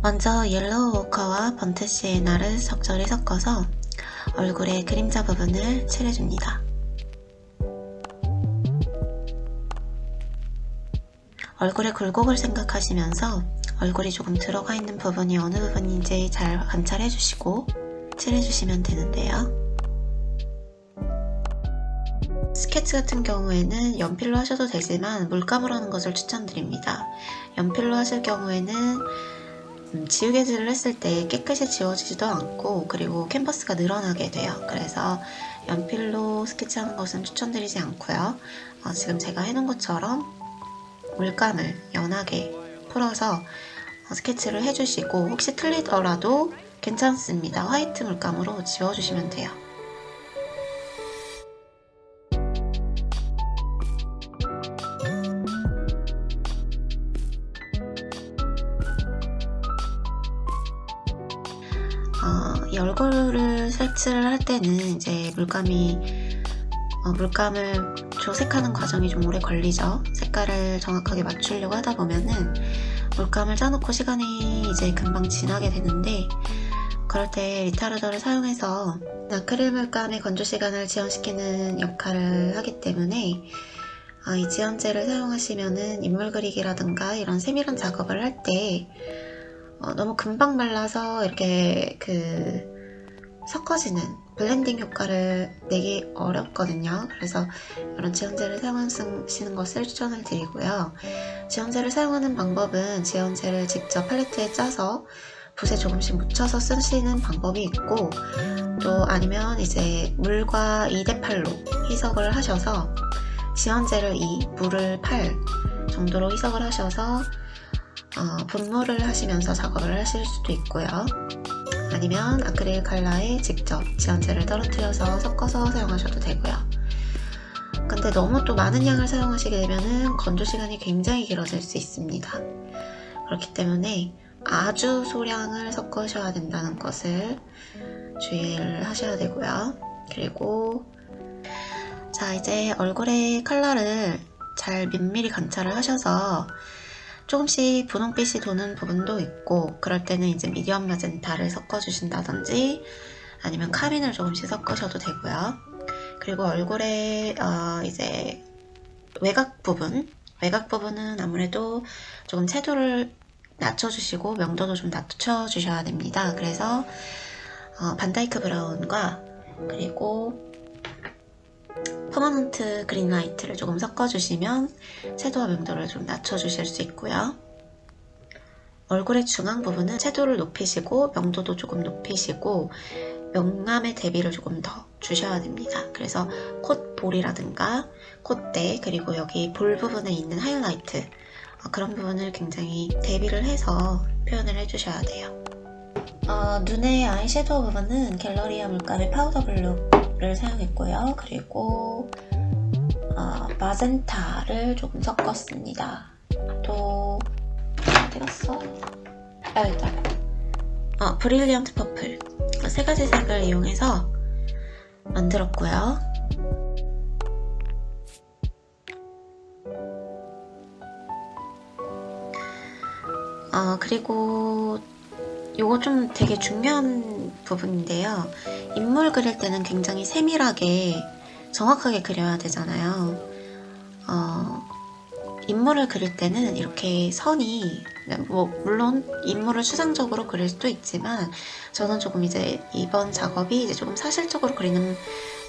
먼저 옐로우 오커와 번트 시에나를 적절히 섞어서 얼굴의 그림자 부분을 칠해줍니다. 얼굴의 굴곡을 생각하시면서 얼굴이 조금 들어가 있는 부분이 어느 부분인지 잘 관찰해주시고 칠해주시면 되는데요. 스케치 같은 경우에는 연필로 하셔도 되지만 물감으로 하는 것을 추천드립니다. 연필로 하실 경우에는 지우개질을 했을 때 깨끗이 지워지지도 않고 그리고 캔버스가 늘어나게 돼요. 그래서 연필로 스케치하는 것은 추천드리지 않고요. 지금 제가 해놓은 것처럼 물감을 연하게 풀어서 스케치를 해주시고 혹시 틀리더라도 괜찮습니다. 화이트 물감으로 지워주시면 돼요. 이 얼굴을 색칠을 할 때는 이제 물감을 조색하는 과정이 좀 오래 걸리죠. 색깔을 정확하게 맞추려고 하다 보면은 물감을 짜놓고 시간이 이제 금방 지나게 되는데, 그럴 때 리타르더를 사용해서 아크릴 물감의 건조 시간을 지연시키는 역할을 하기 때문에 이 지연제를 사용하시면은 인물 그리기라든가 이런 세밀한 작업을 할 때 너무 금방 말라서 이렇게 섞어지는 블렌딩 효과를 내기 어렵거든요. 그래서 이런 지연제를 사용하시는 것을 추천을 드리고요. 지연제를 사용하는 방법은 지연제를 직접 팔레트에 짜서 붓에 조금씩 묻혀서 쓰시는 방법이 있고, 또 아니면 이제 물과 2대8로 희석을 하셔서 지연제를 2, 물을 8 정도로 희석을 하셔서 분무를 하시면서 작업을 하실 수도 있고요. 아니면 아크릴 컬러에 직접 지연제를 떨어뜨려서 섞어서 사용하셔도 되고요. 근데 너무 또 많은 양을 사용하시게 되면 건조 시간이 굉장히 길어질 수 있습니다. 그렇기 때문에 아주 소량을 섞으셔야 된다는 것을 주의를 하셔야 되고요. 그리고 자, 이제 얼굴의 컬러를 잘 면밀히 관찰을 하셔서 조금씩 분홍빛이 도는 부분도 있고, 그럴 때는 이제 미디엄 마젠타를 섞어주신다든지 아니면 카민을 조금씩 섞으셔도 되고요. 그리고 얼굴에 이제 외곽 부분은 아무래도 조금 채도를 낮춰주시고 명도도 좀 낮춰주셔야 됩니다. 그래서 반다이크 브라운과 그리고 퍼머넌트 그린라이트를 조금 섞어주시면 채도와 명도를 좀 낮춰주실 수 있고요. 얼굴의 중앙 부분은 채도를 높이시고 명도도 조금 높이시고 명암의 대비를 조금 더 주셔야 됩니다. 그래서 콧볼이라든가 콧대, 그리고 여기 볼 부분에 있는 하이라이트, 그런 부분을 굉장히 대비를 해서 표현을 해주셔야 돼요. 눈의 아이섀도우 부분은 갤러리아 물감의 파우더 블루를 사용했고요. 그리고 마젠타를 조금 섞었습니다. 또 어디 갔어? 여기다. 브릴리언트 퍼플, 세 가지 색을 이용해서 만들었고요. 그리고 요거 좀 되게 중요한 부분인데요. 인물 그릴 때는 굉장히 세밀하게 정확하게 그려야 되잖아요. 인물을 그릴 때는 이렇게 선이, 물론 인물을 추상적으로 그릴 수도 있지만 저는 조금 이제 이번 작업이 이제 조금 사실적으로 그리는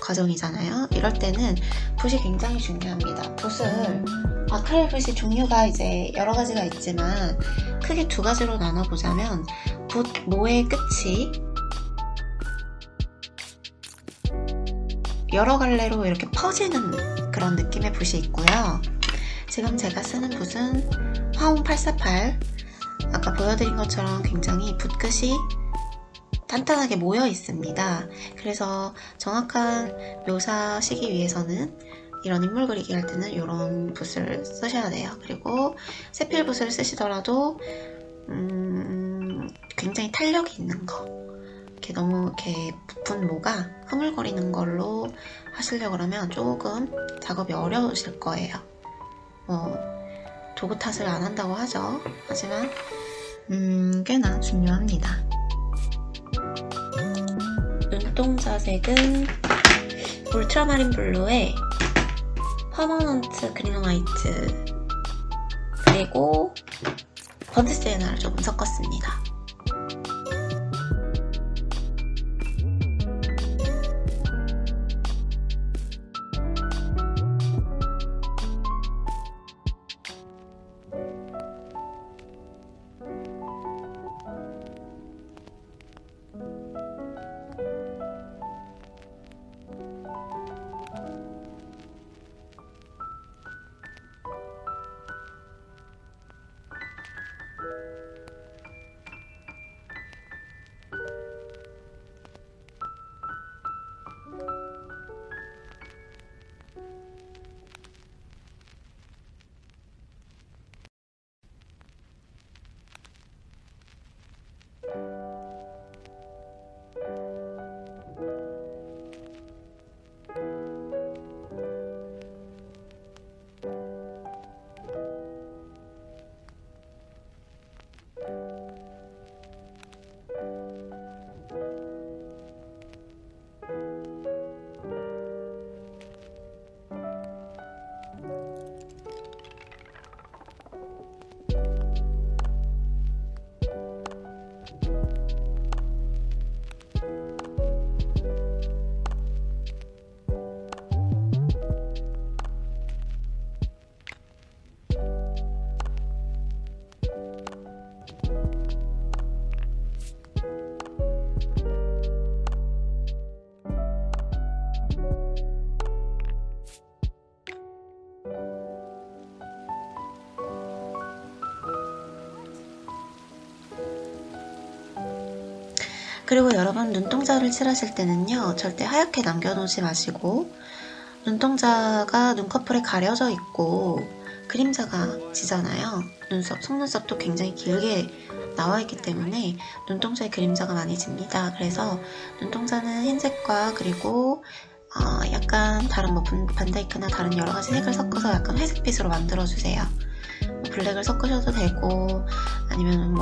과정이잖아요. 이럴 때는 붓이 굉장히 중요합니다. 아크릴 붓이 종류가 이제 여러 가지가 있지만 크게 두 가지로 나눠보자면 붓 모의 끝이 여러 갈래로 이렇게 퍼지는 그런 느낌의 붓이 있고요. 지금 제가 쓰는 붓은 화홍 848, 아까 보여드린 것처럼 굉장히 붓끝이 단단하게 모여 있습니다. 그래서 정확한 묘사시기 위해서는 이런 인물 그리기 할 때는 이런 붓을 쓰셔야 돼요. 그리고 세필 붓을 쓰시더라도 굉장히 탄력이 있는 거, 이렇게 너무 이렇게 부푼 모가 흐물거리는 걸로 하시려고 그러면 조금 작업이 어려우실 거예요. 도구 탓을 안 한다고 하죠. 하지만 꽤나 중요합니다. 눈동자색은 울트라마린 블루에 퍼머넌트 그린 화이트 그리고 번트 시에나를 조금 섞었습니다. 그리고 여러분 눈동자를 칠하실 때는요, 절대 하얗게 남겨놓지 마시고 눈동자가 눈꺼풀에 가려져 있고 그림자가 지잖아요. 속눈썹도 굉장히 길게 나와 있기 때문에 눈동자에 그림자가 많이 집니다. 그래서 눈동자는 흰색과 그리고 약간 다른 반다이크나 다른 여러 가지 색을 섞어서 약간 회색빛으로 만들어주세요. 블랙을 섞으셔도 되고 아니면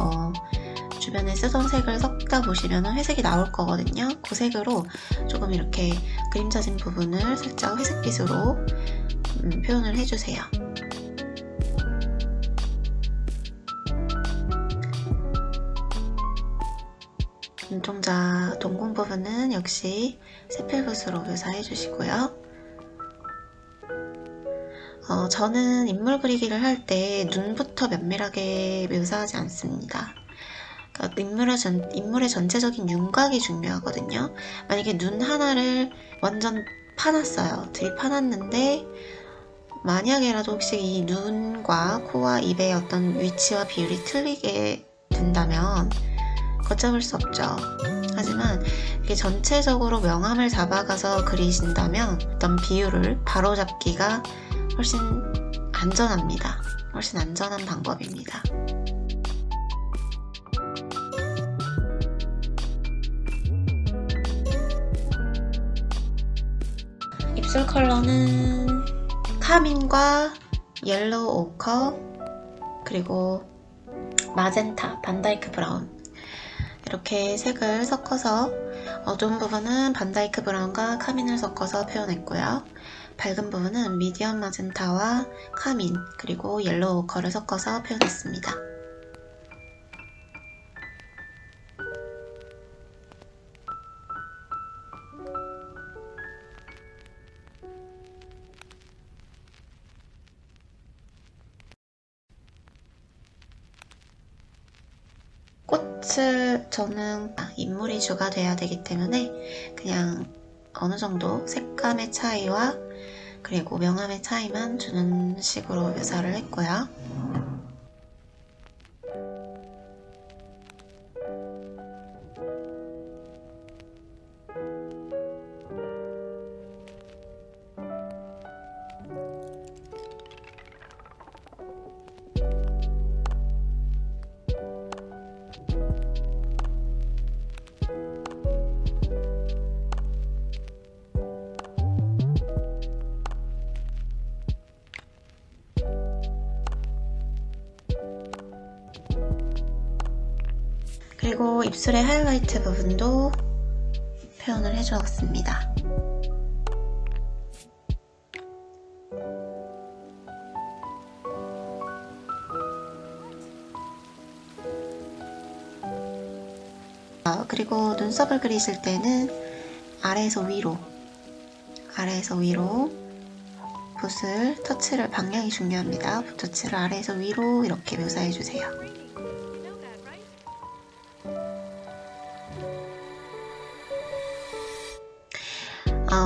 주변에 쓰던 색을 섞다 보시면 회색이 나올 거거든요. 그 색으로 조금 이렇게 그림자진 부분을 살짝 회색빛으로 표현을 해주세요. 눈동자 동공 부분은 역시 세필붓으로 묘사해 주시고요. 저는 인물 그리기를 할 때 눈부터 면밀하게 묘사하지 않습니다. 인물의 전체적인 윤곽이 중요하거든요. 만약에 눈 하나를 완전 파놨어요. 들이파놨는데 만약에라도 혹시 이 눈과 코와 입의 어떤 위치와 비율이 틀리게 된다면 걷잡을 수 없죠. 하지만 이게 전체적으로 명암을 잡아가서 그리신다면 어떤 비율을 바로잡기가 훨씬 안전합니다. 훨씬 안전한 방법입니다. 입술 컬러는 카민과 옐로우 오커 그리고 마젠타, 반다이크 브라운 이렇게 색을 섞어서 어두운 부분은 반다이크 브라운과 카민을 섞어서 표현했고요. 밝은 부분은 미디엄 마젠타와 카민 그리고 옐로우 오커를 섞어서 표현했습니다. 꽃을 저는 인물이 주가 돼야 되기 때문에 그냥 어느 정도 색감의 차이와 그리고 명암의 차이만 주는 식으로 묘사를 했고요. 그리고 입술의 하이라이트 부분도 표현을 해주었습니다. 그리고 눈썹을 그리실 때는 아래에서 위로 붓을 터치를 방향이 중요합니다. 붓 터치를 아래에서 위로 이렇게 묘사해주세요.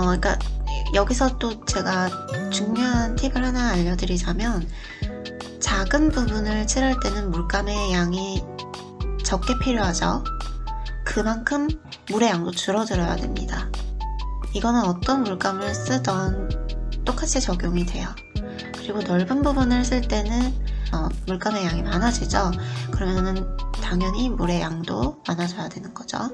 그러니까 여기서 또 제가 중요한 팁을 하나 알려드리자면, 작은 부분을 칠할 때는 물감의 양이 적게 필요하죠. 그만큼 물의 양도 줄어들어야 됩니다. 이거는 어떤 물감을 쓰던 똑같이 적용이 돼요. 그리고 넓은 부분을 쓸 때는 물감의 양이 많아지죠. 그러면은 당연히 물의 양도 많아져야 되는 거죠.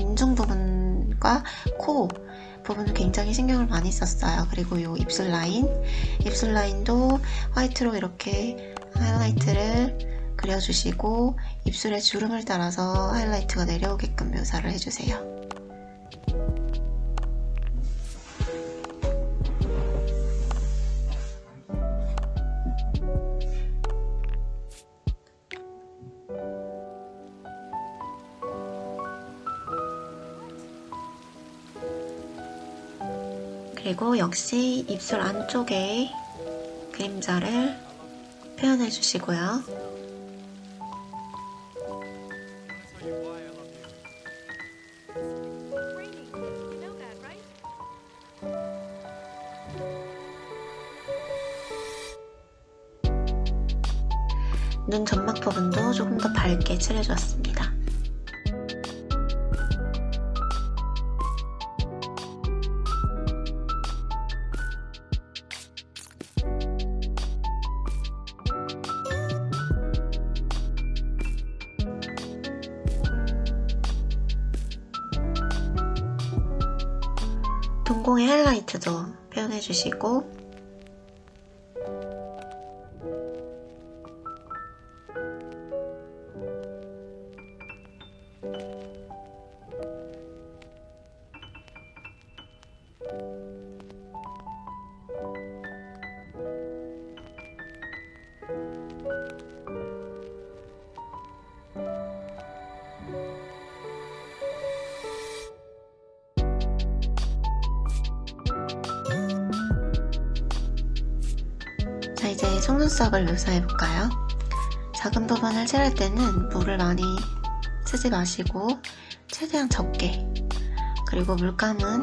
인중 부분과 코 부분을 굉장히 신경을 많이 썼어요. 그리고 이 입술 라인도 화이트로 이렇게 하이라이트를 그려주시고, 입술의 주름을 따라서 하이라이트가 내려오게끔 묘사를 해주세요. 그리고 역시 입술 안쪽에 그림자를 표현해 주시고요. 눈 점막 부분도 조금 더 밝게 칠해주었습니다. 동공의 하이라이트도 표현해주시고, 자, 이제 속눈썹을 묘사해볼까요? 작은 부분을 칠할 때는 물을 많이 쓰지 마시고 최대한 적게, 그리고 물감은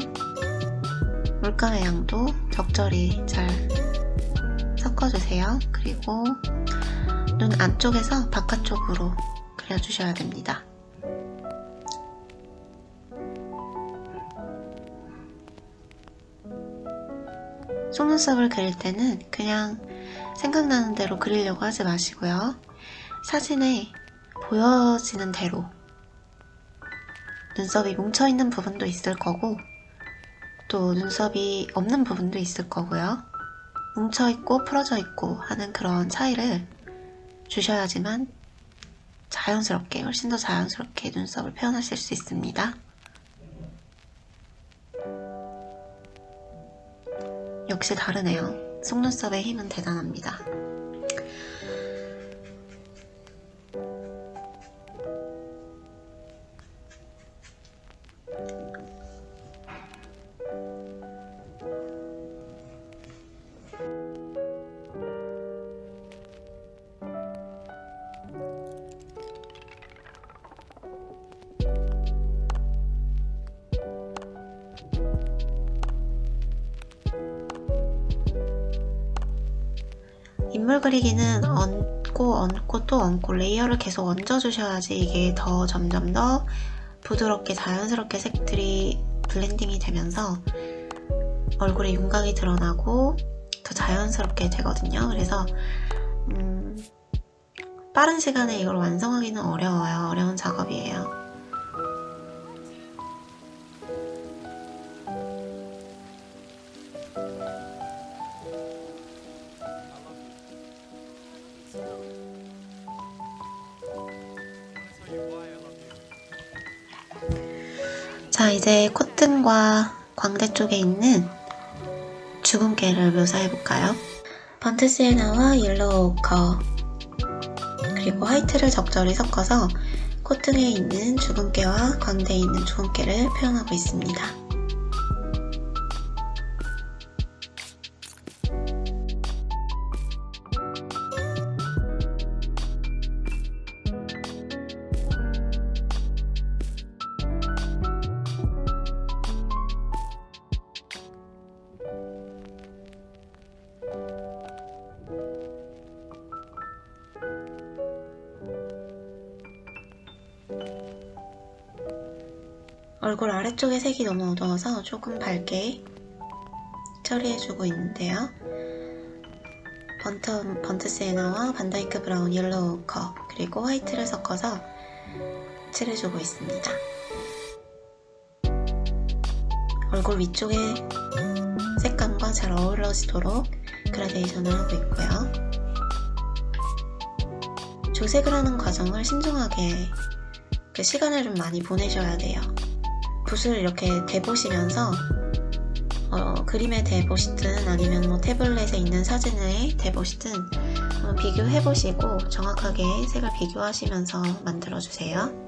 물감의 양도 적절히 잘 섞어주세요. 그리고 눈 안쪽에서 바깥쪽으로 그려주셔야 됩니다. 속눈썹을 그릴 때는 그냥 생각나는 대로 그리려고 하지 마시고요. 사진에 보여지는 대로 눈썹이 뭉쳐있는 부분도 있을 거고 또 눈썹이 없는 부분도 있을 거고요. 뭉쳐있고 풀어져있고 하는 그런 차이를 주셔야지만 자연스럽게, 훨씬 더 자연스럽게 눈썹을 표현하실 수 있습니다. 역시 다르네요. 속눈썹의 힘은 대단합니다. 인물 그리기는 얹고 또 얹고 레이어를 계속 얹어주셔야지 이게 더 점점 더 부드럽게 자연스럽게 색들이 블렌딩이 되면서 얼굴에 윤곽이 드러나고 더 자연스럽게 되거든요. 그래서 빠른 시간에 이걸 완성하기는 어려워요. 어려운 작업이에요. 자, 이제 콧등과 광대 쪽에 있는 주근깨를 묘사해볼까요? 번트 시에나와 옐로우 오커 그리고 화이트를 적절히 섞어서 콧등에 있는 주근깨와 광대에 있는 주근깨를 표현하고 있습니다. 얼굴 아래쪽의 색이 너무 어두워서 조금 밝게 처리해주고 있는데요. 번트 시에나와 반다이크 브라운 옐로우 오커 그리고 화이트를 섞어서 칠해주고 있습니다. 얼굴 위쪽의 색감과 잘 어우러지도록 그라데이션을 하고 있고요. 조색을 하는 과정을 신중하게 시간을 좀 많이 보내셔야 돼요. 붓을 이렇게 대보시면서 그림에 대보시든 아니면 뭐 태블릿에 있는 사진에 대보시든 비교해보시고 정확하게 색을 비교하시면서 만들어주세요.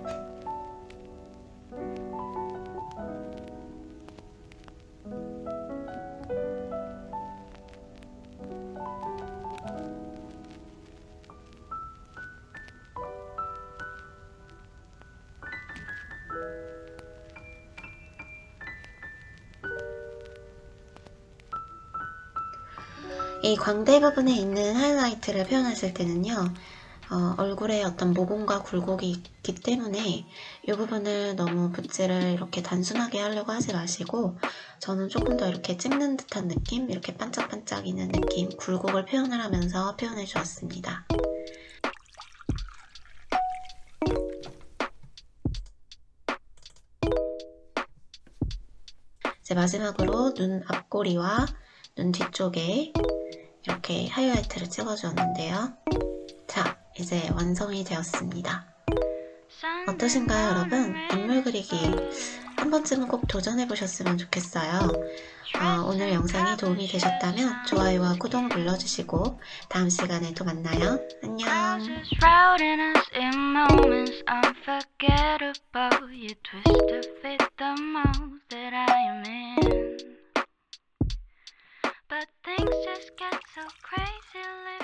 이 광대 부분에 있는 하이라이트를 표현하실 때는요, 얼굴에 어떤 모공과 굴곡이 있기 때문에 이 부분을 너무 붓질을 이렇게 단순하게 하려고 하지 마시고 저는 조금 더 이렇게 찍는 듯한 느낌, 이렇게 반짝반짝이는 느낌, 굴곡을 표현을 하면서 표현해 주었습니다. 이제 마지막으로 눈 앞꼬리와 눈 뒤쪽에 이렇게 하이라이트를 찍어주었는데요. 자, 이제 완성이 되었습니다. 어떠신가요, 여러분? 인물 그리기 한 번쯤은 꼭 도전해보셨으면 좋겠어요. 오늘 영상이 도움이 되셨다면 좋아요와 구독 눌러주시고 다음 시간에 또 만나요. 안녕. But things just get so crazy.